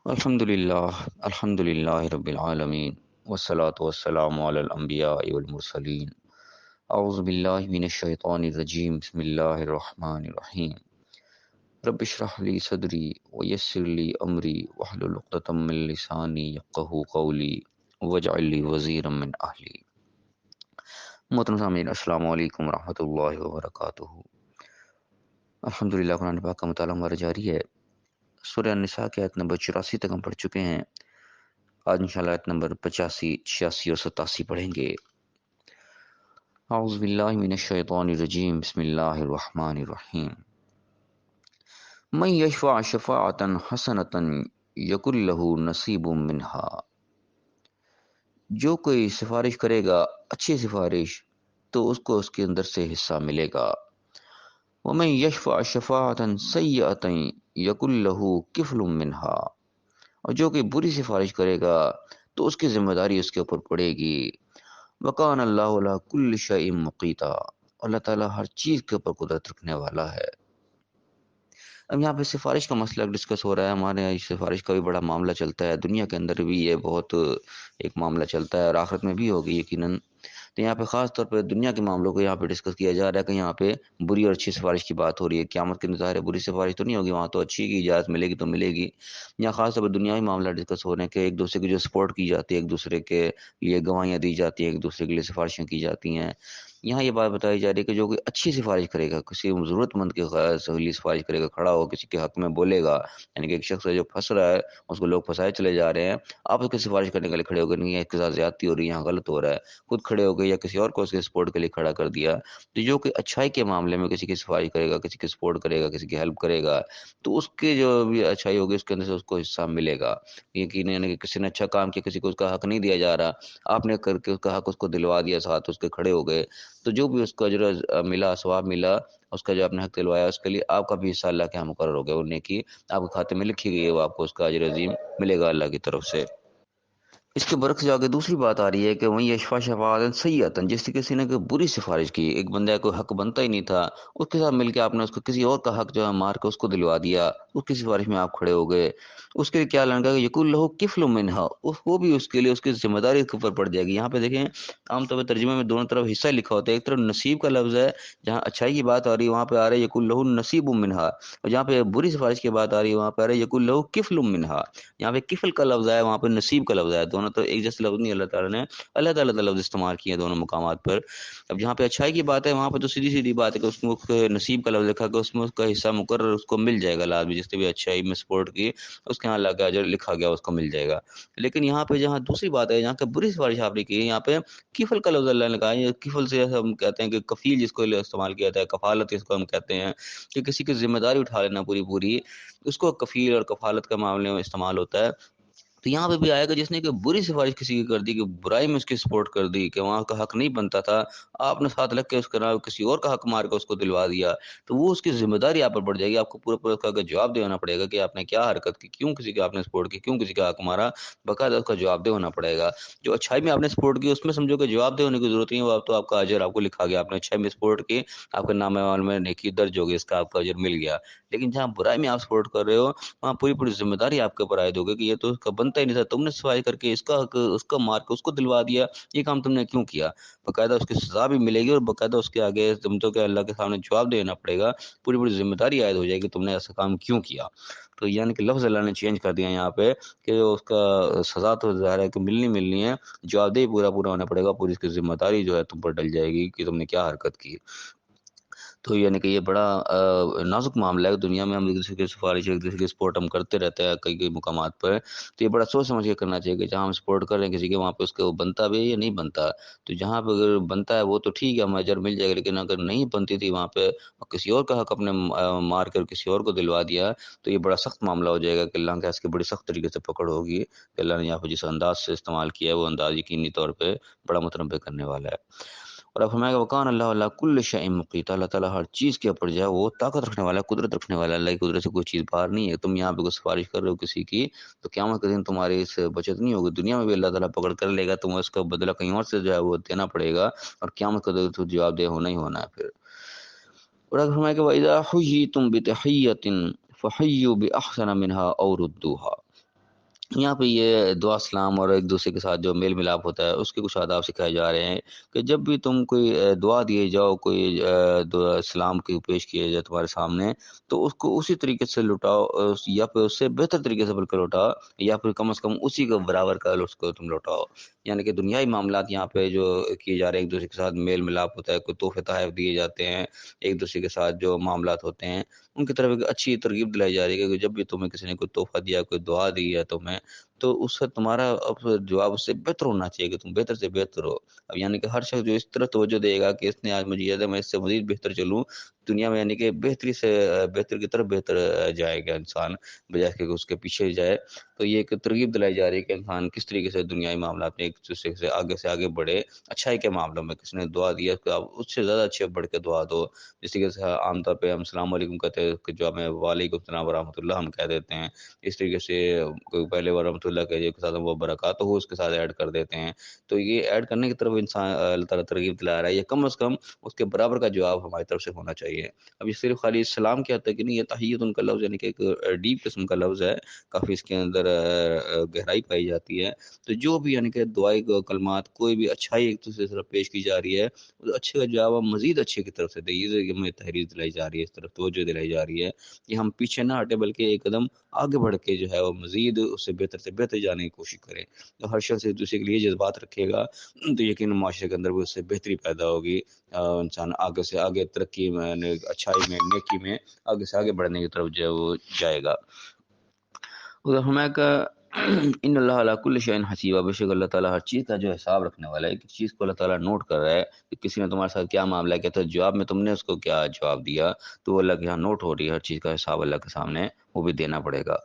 الحمد للہ رب العالمین والصلاة والسلام علی الانبیاء والمرسلین اعوذ باللہ من الشیطان الرجیم بسم اللہ الرحمن الرحیم رب اشرح لی صدری ویسر لی امری واحلل عقدۃ من لسانی یفقہوا قولی واجعل لی وزیرا من اہلی۔ محترم سامعین، السلام علیکم ورحمۃ اللہ وبرکاتہ۔ الحمدللہ قرآن پاک کا مطالعہ ہمارا جاری ہے۔ سورہ النساء کی آیت نمبر 84 تک ہم پڑھ چکے ہیں۔ آج انشاءاللہ آیت نمبر 85، 86 اور 87 پڑھیں گے۔ اعوذ باللہ من الشیطان الرجیم بسم اللہ الرحمن الرحیم۔ من یشفع شفاعتا حسنتا یکن لہ نصیب منہا، جو کوئی سفارش کرے گا اچھی سفارش تو اس کو اس کے اندر سے حصہ ملے گا۔ ومن یشفع شفاعتا سیئتا یکن لہ کفل منہا، اور جو کوئی بری سفارش کرے گا تو اس کی ذمہ داری اس کے اوپر پڑے گی۔ وکان اللہ علی کل شیء مقیتا، اللہ تعالیٰ ہر چیز کے اوپر قدرت رکھنے والا ہے۔ اب یہاں پہ سفارش کا مسئلہ ڈسکس ہو رہا ہے۔ ہمارے یہاں سفارش کا بھی بڑا معاملہ چلتا ہے، دنیا کے اندر بھی یہ بہت ایک معاملہ چلتا ہے اور آخرت میں بھی ہوگی یقیناً۔ تو یہاں پہ خاص طور پہ دنیا کے معاملوں کو یہاں پہ ڈسکس کیا جا رہا ہے کہ یہاں پہ بری اور اچھی سفارش کی بات ہو رہی ہے۔ قیامت کے ظاہر ہے بری سفارش تو نہیں ہوگی، وہاں تو اچھی کی اجازت ملے گی تو ملے گی۔ یہاں خاص طور پہ دنیاوی معاملہ ڈسکس ہو رہے ہیں کہ ایک دوسرے کی جو سپورٹ کی جاتی ہے، ایک دوسرے کے لیے گواہیاں دی جاتی ہیں، ایک دوسرے کے لیے سفارشیں کی جاتی ہیں۔ یہاں یہ بات بتائی جا رہی ہے کہ جو کوئی اچھی سفارش کرے گا، کسی ضرورت مند کے لیے سفارش کرے گا، کھڑا ہو کسی کے حق میں بولے گا، یعنی کہ ایک شخص ہے جو پھنس رہا ہے، اس کو لوگ پھنسائے چلے جا رہے ہیں، آپ اس کی سفارش کرنے کے لیے کھڑے ہو گئے، نہیں ہے اس کے ساتھ زیادتی ہو رہی ہے، یہاں غلط ہو رہا ہے، خود کھڑے ہو گئے یا کسی اور کو اس کے سپورٹ کے لیے کھڑا کر دیا۔ تو جو کوئی اچھائی کے معاملے میں کسی کی سفارش کرے گا، کسی کی سپورٹ کرے گا، کسی کی ہیلپ کرے گا، تو اس کی جو بھی اچھائی ہوگی اس کے اندر سے اس کو حصہ ملے گا۔ یقیناً یعنی کہ کسی نے اچھا کام کیا، کسی کو اس کا حق نہیں دیا جا رہا، آپ نے کر کے اس کا حق اس کو دلوا دیا، ساتھ اس کے کھڑے ہو گئے، تو جو بھی اس کو اجر ملا، ثواب ملا، اس کا جو آپ نے حق دلوایا اس کے لیے آپ کا بھی حصہ اللہ کے یہاں مقرر ہو گیا، وہ نیکی آپ کے کھاتے میں لکھی گئی ہے، وہ آپ کو اس کا اجر عظیم ملے گا اللہ کی طرف سے۔ اس کے برعکس جا کے دوسری بات آ رہی ہے کہ وہیں یشفع شفاعۃ سیئۃ، جس کسی نے کوئی بری سفارش کی، ایک بندہ کو حق بنتا ہی نہیں تھا، اس کے ساتھ مل کے آپ نے اس کو کسی اور کا حق جو ہے مار کے اس کو دلوا دیا، اس کی سفارش میں آپ کھڑے ہو گئے، اس کے لیے کیا لگا کہ یقول لہ کفل منہا، وہ بھی اس کے لیے اس کی ذمہ داری اس کے اوپر پڑ جائے گی۔ یہاں پہ دیکھیں عام طور پہ ترجمے میں دونوں طرف حصہ لکھا ہوتا ہے، ایک طرف نصیب کا لفظ ہے، جہاں اچھائی کی بات آ رہی ہے وہاں پہ آ رہا ہے یقول لہ نصیب منہا، اور جہاں پہ بری سفارش کی بات آ رہی ہے وہاں پہ آ رہا ہے یقول لہ کفل منہا۔ یہاں پہ کفل کا لفظ ہے، وہاں پہ نصیب کا لفظ ہے، دونوں تو ایک جیسے لفظ نہیں، اللہ تعالیٰ نے اللہ تعالیٰ لفظ استعمال کیے دونوں مقامات پر۔ اب جہاں پہ اچھائی کی بات ہے وہاں پہ تو سیدھی سیدھی بات ہے کہ اس کو نصیب کا لفظ لکھا کہ اس میں اس کا حصہ مقرر اس کو مل جائے گا، لازمی جس نے بھی اچھائی میں سپورٹ کی اس کے یہاں اللہ کا اجر لکھا گیا اس کو مل جائے گا۔ لیکن یہاں پہ جہاں دوسری بات ہے، جہاں کہ بری سفارش آپ نے کی ہے، یہاں پہ کفل کا لفظ اللہ نے کہا ہے۔ کفل سے ہم کہتے ہیں کہ کفیل جس کو استعمال کیا جاتا ہے، کفالت اس کو ہم کہتے ہیں کہ کسی کی ذمہ داری اٹھا لینا پوری پوری، اس کو کفیل اور کفالت کے معاملے میں استعمال ہوتا ہے۔ تو یہاں پہ بھی آئے گا جس نے کہ بری سفارش کسی کی کر دی، کہ برائی میں اس کی سپورٹ کر دی، کہ وہاں کا حق نہیں بنتا تھا، آپ نے ساتھ لگ کے اس کا نام کسی اور کا حق مار کے اس کو دلوا دیا، تو وہ اس کی ذمہ داری آپ پر پڑ جائے گی، آپ کو پورا پورا اس کا جواب دینا پڑے گا کہ آپ نے کیا حرکت کی، کیوں کسی کا آپ نے سپورٹ کی، کیوں کسی کا حق مارا، باقاعدہ اس کا جواب دہ ہونا پڑے گا۔ جو اچھائی میں آپ نے سپورٹ کی اس میں سمجھو کہ جواب دہ ہونے کی ضرورت نہیں ہے، وہ اب تو آپ کا اجر آپ کو لکھا گیا، آپ نے اچھائی میں سپورٹ کی، آپ کے نام اعمال میں نیکی درج ہوگی، اس کا آپ کا اجر مل گیا۔ لیکن جہاں برائی میں آپ سپورٹ کر رہے ہو وہاں پوری پوری ذمہ داری آپ کے اوپر عائد ہوگی کہ یہ تو اس کا بنتا ہی نہیں تھا، تم نے سفائی کر کے اس کا حق اس کا مار کے اس کو دلوا دیا، یہ کام تم نے کیوں کیا۔ باقاعدہ اس کی سزا بھی ملے گی اور باقاعدہ اس کے آگے تم تو کہ اللہ کے سامنے جواب دینا پڑے گا، پوری پوری ذمہ داری عائد ہو جائے گی تم نے ایسا کام کیوں کیا۔ تو یعنی کہ لفظ اللہ نے چینج کر دیا یہاں پہ کہ اس کا سزا تو ظاہر ہے کہ ملنی ہے، جواب دہی پورا پورا ہونا پڑے گا، پوری اس کی ذمہ داری جو ہے تم پر ڈل جائے گی کہ تم نے کیا حرکت کی۔ تو یعنی کہ یہ بڑا نازک معاملہ ہے، دنیا میں ہم ایک دوسرے کی سفارش ایک دوسرے کی سپورٹ ہم کرتے رہتے ہیں کئی کئی مقامات پر، تو یہ بڑا سوچ سمجھ کے کرنا چاہیے کہ جہاں ہم سپورٹ کر رہے ہیں کسی کے وہاں پہ اس کو بنتا بھی ہے یا نہیں بنتا۔ تو جہاں پہ اگر بنتا ہے وہ تو ٹھیک ہے، ہمیں اجر مل جائے گا، لیکن اگر نہیں بنتی تھی وہاں پہ کسی اور کا حق اپنے مار کر کسی اور کو دلوا دیا تو یہ بڑا سخت معاملہ ہو جائے گا کہ اللہ کے اس کی بڑی سخت طریقے سے پکڑ ہوگی کہ اللہ نے یہاں پہ جس انداز سے استعمال کیا ہے وہ انداز یقینی طور پہ بڑا متنبع کرنے والا ہے۔ اور اب فرمایا کہ وکان اللہ علی کل شیء مقیت، اللہ تعالیٰ ہر چیز کے اوپر جو ہے وہ طاقت رکھنے والا ہے، قدرت رکھنے والا ہے، اللہ کی قدرت سے کوئی چیز باہر نہیں ہے۔ تم یہاں پہ کوئی سفارش کر رہے ہو کسی کی تو قیامت کے دن تمہاری اس سے بچت نہیں ہوگی، دنیا میں بھی اللہ تعالیٰ پکڑ کر لے گا، تمہیں اس کا بدلہ کہیں اور سے جو ہے وہ دینا پڑے گا، اور قیامت کے دن تو جواب دہ ہونا ہی ہونا ہے پھر۔ اور اگر فرمایا کہ وَإِذَا حُيِّيتُم بِتَحِيَّةٍ فَحَيُّوا بِأَحْسَنَ مِنْهَا أَوْ رُدُّوهَا، یہاں پہ یہ دعا سلام اور ایک دوسرے کے ساتھ جو میل ملاپ ہوتا ہے اس کے کچھ آداب سکھائے جا رہے ہیں کہ جب بھی تم کوئی دعا دیے جاؤ، کوئی دعا سلام کی پیش کیے جائے تمہارے سامنے، تو اس کو اسی طریقے سے لوٹاؤ، یا پھر اس سے بہتر طریقے سے بلکہ لوٹاؤ، یا پھر کم از کم اسی کو برابر کا اس کو تم لوٹاؤ۔ یعنی کہ دنیائی معاملات یہاں پہ جو کیے جا رہے ہیں، ایک دوسرے کے ساتھ میل ملاپ ہوتا ہے، کوئی تحفے تحائف دیے جاتے ہیں، ایک دوسرے کے ساتھ جو معاملات ہوتے ہیں ان کی طرف ایک اچھی ترغیب دلائی جا رہی ہے کہ جب بھی تمہیں کسی نے کوئی تحفہ دیا، کوئی دعا دی ہے تمہیں، تو اس سے تمہارا اب جواب اس سے بہتر ہونا چاہیے کہ تم بہتر سے بہتر ہو۔ اب یعنی کہ ہر شخص جو اس طرح توجہ دے گا کہ اس نے آج مجھے یاد ہے میں اس سے مزید بہتر چلوں دنیا میں، یعنی کہ بہتری سے بہتر کی طرف بہتر جائے گا انسان، بجائے کہ اس کے پیچھے جائے۔ تو یہ ایک ترغیب دلائی جا رہی ہے کہ انسان کس طریقے سے دنیائی معاملات میں ایک دوسرے سے آگے بڑھے، اچھائی کے معاملوں میں کسی نے دعا دی ہے تو آپ اس سے زیادہ اچھے بڑھ کے دعا دو۔ جس طریقے سے عام طور پہ ہم السلام علیکم کہتے ہیں کہ جو ہمیں وعلیکم السلام ورحمۃ اللہ ہم کہہ دیتے ہیں، اس طریقے سے کوئی پہلے ورحمۃ اللہ کہہ کے ساتھ وہ برکات ہو اس کے ساتھ ایڈ کر دیتے ہیں۔ تو یہ ایڈ کرنے کی طرف انسان اللہ تعالیٰ ترغیب دلا رہا ہے، یہ کم از کم اس کے برابر کا جواب ہماری طرف سے ہونا چاہیے۔ اب یہ صرف خالی سلام کیا تھا کہ نہیں، یہ تحیت ان کا لفظ یعنی کہ ایک ڈیپ قسم کا لفظ ہے، کافی اس کے اندر گہرائی پائی جاتی ہے۔ تو جو بھی یعنی کہ دعائی کلمات، کوئی بھی اچھائی ایک دوسرے کی طرف پیش کی جا رہی ہے، اس اچھے کا جواب ہم مزید اچھے کی طرف سے دیں، یہ ہمیں تحریر دلائی جا رہی ہے، اس طرف توجہ دلائی جا رہی ہے کہ ہم پیچھے نہ ہٹے بلکہ ایک قدم آگے بڑھ کے جو ہے وہ مزید اس سے بہتر جانے کی کوشش کریں۔ تو ہر شخص ایک دوسرے کے لیے جذبات رکھے گا تو یقیناً معاشرے کے اندر بھی اس سے بہتری پیدا ہوگی، انسان آگے سے آگے ترقی میں، اچھائی میں، نیکی میں آگے سے آگے بڑھنے کی طرف جو ہے وہ جائے گا۔ ادھر ہمیں کہ ان اللہ علی کل شیء حسیب، بے شک اللہ تعالیٰ ہر چیز کا جو حساب رکھنے والا ہے، ایک چیز کو اللہ تعالیٰ نوٹ کر رہا ہے کہ کسی نے تمہارے ساتھ کیا معاملہ کیا، تو جواب میں تم نے اس کو کیا جواب دیا، تو وہ اللہ کے یہاں نوٹ ہو رہی ہے، ہر چیز کا حساب اللہ کے سامنے وہ بھی دینا پڑے گا۔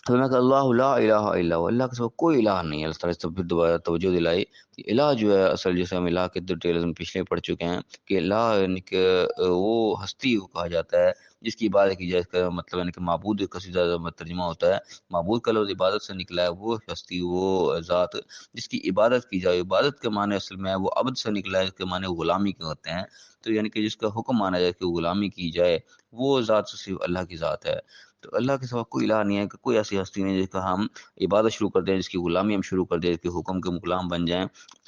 تو میں کہ اللہ لا الہ الا ہوا، اللہ کے سوا کوئی الہ نہیں ہے۔ اللہ تعالیٰ سے پھر دوبارہ توجہ دلائی کہ الہ جو ہے اصل، جیسے ہم الہ کے ڈیٹیلز میں پچھلے پڑھ چکے ہیں کہ الہ یعنی کہ وہ ہستی کو کہا جاتا ہے جس کی عبادت کی جائے، اس کا مطلب یعنی کہ معبود کا سیدھا ترجمہ ہوتا ہے، معبود کا لفظ عبادت سے نکلا ہے، وہ ہستی، وہ ذات جس کی عبادت کی جائے۔ عبادت کے معنی اصل میں وہ عبد سے نکلا ہے، اس کے معنی غلامی کے ہوتے ہیں۔ تو یعنی کہ جس کا حکم مانا جائے کہ غلامی کی جائے، وہ ذات صرف اللہ کی ذات ہے۔ تو اللہ کے سوا کوئی الہ نہیں ہے، کہ کوئی ایسی ہستی نہیں جس کا ہم عبادت شروع کر دیں، جس کی غلامی ہم شروع کر دیں، جس کے حکم کے غلام بن جائیں۔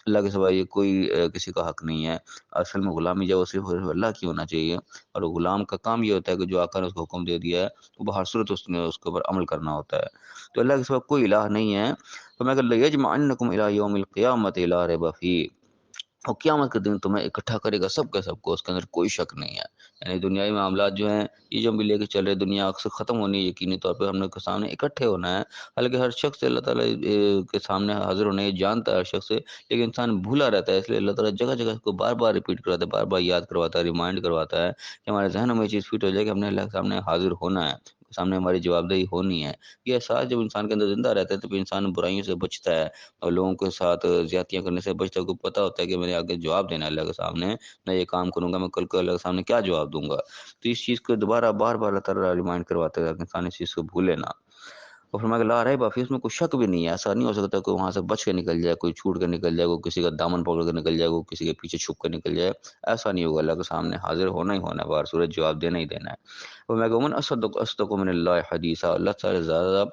اللہ کے سوا یہ کوئی کسی کا حق نہیں ہے۔ اصل میں غلامی جو ہے وہ صرف اللہ کی ہونا چاہیے، اور غلام کا کام یہ ہوتا ہے کہ جو آقا نے اس کو حکم دے دیا ہے وہ بہر صورت اس نے اس کے اوپر عمل کرنا ہوتا ہے۔ تو اللہ کے سوا کوئی الہ نہیں ہے۔ تو میں کہ لیجمعنکم الی یوم القیامۃ لا ریب فیہ، اور قیامت کے دن تمہیں اکٹھا کرے گا سب کا سب کو، اس کے اندر کوئی شک نہیں ہے۔ یعنی دنیائی معاملات جو ہیں یہ جو ہم بھی لے کے چل رہے، دنیا اکثر ختم ہونی ہے، یقینی طور پہ ہم نے کے سامنے اکٹھے ہونا ہے۔ حالانکہ ہر شخص اللہ تعالیٰ کے سامنے حاضر ہونا یہ جانتا ہے ہر شخص، لیکن انسان بھولا رہتا ہے، اس لیے اللہ تعالیٰ جگہ جگہ کو بار بار ریپیٹ کرواتا ہے، بار بار یاد کرواتا ہے، ریمائنڈ کرواتا ہے کہ ہمارے ذہنوں میں یہ چیز فٹ ہو جائے کہ ہم نے اللہ کے سامنے حاضر ہونا ہے، سامنے ہماری جواب دہی ہونی ہے۔ یہ احساس جب انسان کے اندر زندہ رہتا ہے تو پھر انسان برائیوں سے بچتا ہے اور لوگوں کے ساتھ زیادتیاں کرنے سے بچتا ہے۔ کو پتہ ہوتا ہے کہ میں نے آگے جواب دینا ہے اللہ کے سامنے، میں یہ کام کروں گا، میں کل کو اللہ کے سامنے کیا جواب دوں گا۔ تو اس چیز کو دوبارہ بار بار اللہ تعالیٰ ریمائنڈ کرواتے ہیں کہ انسان اس چیز کو بھولے نہ۔ اور فرمایا کہ لا ریب فیہ، اس میں کوئی شک بھی نہیں ہے، ایسا نہیں ہو سکتا کوئی وہاں سے بچ کے نکل جائے، کوئی چھوٹ کے نکل جائے، کوئی کسی کا دامن پکڑ کے نکل جائے، کوئی کسی کے پیچھے چھپ کے نکل جائے، ایسا نہیں ہوگا۔ اللہ کے سامنے حاضر ہونا ہی ہونا ہے، بار صورت جواب دینا ہی دینا ہے۔ اور میں کہوں اصدق من اللہ حدیثا، اللہ تعالیٰ زیادہ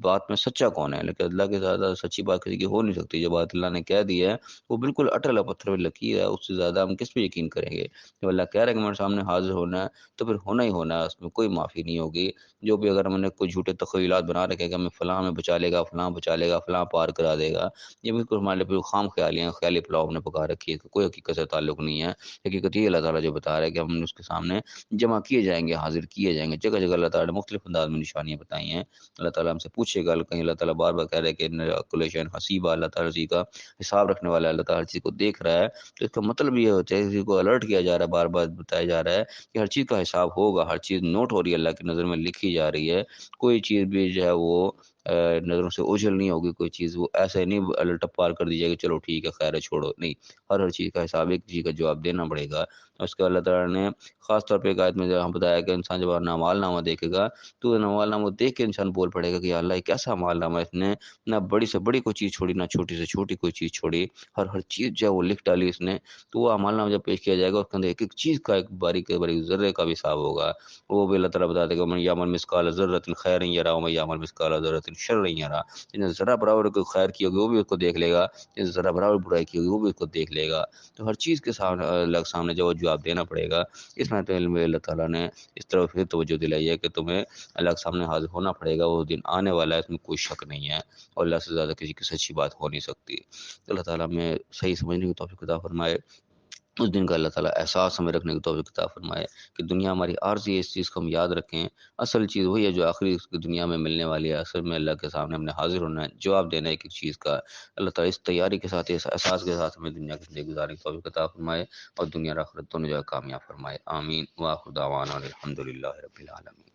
بات میں سچا کون ہے؟ لیکن اللہ کے زیادہ سچی بات کسی کی ہو نہیں سکتی۔ جو بات اللہ نے کہہ دی ہے وہ بالکل اٹل پتھر پہ لکیر ہے، اس سے زیادہ ہم کس پہ یقین کریں گے؟ جب اللہ کہہ رہا ہے کہ ہمارے سامنے حاضر ہونا ہے تو پھر ہونا ہی ہونا ہے، اس میں کوئی معافی نہیں ہوگی۔ جو بھی اگر ہم نے کوئی جھوٹے تخیلات بنا رکھے کہ ہمیں فلاں میں بچا لے گا، فلاں بچا لے گا، فلاں پار کرا دے گا، یہ بالکل ہمارے لیے بالکل خام خیالیاں، خیالی پلاؤ ہم نے پکا رکھی ہے، کوئی حقیقت سے تعلق نہیں ہے۔ حقیقت یہ اللہ تعالیٰ جو بتا رہا ہے کہ ہم اس کے سامنے جمع کیے جائیں گے، حاضر کیے جائیں گے۔ جگہ جگہ اللہ تعالیٰ نے مختلف انداز میں نشانیاں بتائی ہیں۔ اللہ تعالیٰ ہم سے پوچھے گا، کہیں اللہ تعالیٰ بار بار کہہ رہا ہے کہ کل شیء حسیبہ، اللہ تعالیٰ ہر چیز کا حساب رکھنے والا ہے، اللہ تعالیٰ ہر چیز کو دیکھ رہا ہے۔ تو اس کا مطلب یہ ہوتا ہے، کسی کو الرٹ کیا جا رہا ہے، بار بار بتایا جا رہا ہے کہ ہر چیز کا حساب ہوگا، ہر چیز نوٹ ہو رہی ہے، اللہ کی نظر میں لکھی جا رہی ہے۔ کوئی چیز بھی جو ہے وہ نظروں سے اوجھل نہیں ہوگی، کوئی چیز وہ ایسے نہیں الٹپ پار کر دی جائے گی چلو ٹھیک ہے خیر ہے چھوڑو، نہیں، ہر چیز کا حساب، ایک چیز کا جواب دینا پڑے گا۔ اس کے اللہ تعالیٰ نے خاص طور پہ ایک آیت میں جہاں بتایا کہ انسان جب اپنا اعمال نامہ دیکھے گا تو اعمال نامہ دیکھ کے انسان بول پڑے گا کہ یا اللہ یہ کیسا اعمال نامہ ہے، اس نے نہ بڑی سے بڑی کوئی چیز چھوڑی، نہ چھوٹی سے چھوٹی کوئی چیز چھوڑی، ہر چیز جو ہے وہ لکھ ڈالی اس نے۔ تو وہ اعمال نامہ جب پیش کیا جائے گا اس کے اندر ایک ایک چیز کا، ایک باریک باریک ذرے کا بھی حساب ہوگا۔ وہ بھی اللہ تعالیٰ بتاتے کہ من یعمل مثقال ذرۃ خیرا یرہ ومن یعمل مثقال ذرۃ لیکن شر یرا، جس نے ذرا برابر کوئی خیر کی ہوگی وہ بھی اس کو دیکھ لے گا، جس نے ذرا برابر برائی کی ہوگی وہ بھی اس کو دیکھ لے گا۔ تو ہر چیز کے سامنے اللہ کے سامنے جواب دینا پڑے گا۔ اس میں تو علم اللہ تعالیٰ نے اس طرح پھر توجہ دلائی ہے کہ تمہیں اللہ کے سامنے حاضر ہونا پڑے گا، وہ دن آنے والا ہے، اس میں کوئی شک نہیں ہے، اور اللہ سے زیادہ کسی کی سچی بات ہو نہیں سکتی۔ اللہ تعالیٰ میں صحیح سمجھنے کی توفیق عطا فرمائے، اس دن کا اللہ تعالیٰ احساس ہمیں رکھنے کی توفیق عطا فرمائے کہ دنیا ہماری عارضی ہے، اس چیز کو ہم یاد رکھیں، اصل چیز وہی ہے جو آخری دنیا میں ملنے والی ہے، اصل میں اللہ کے سامنے ہم نے حاضر ہونا ہے، جواب دینا ہے ایک ایک چیز کا۔ اللہ تعالیٰ اس تیاری کے ساتھ، اس احساس کے ساتھ ہمیں دنیا کی زندگی گزارنے کی توفیق عطا فرمائے اور دنیا اور آخرت دونوں جگہ کامیاب فرمائے، آمین۔ وآخر دعوانا الحمد للہ رب العالمین۔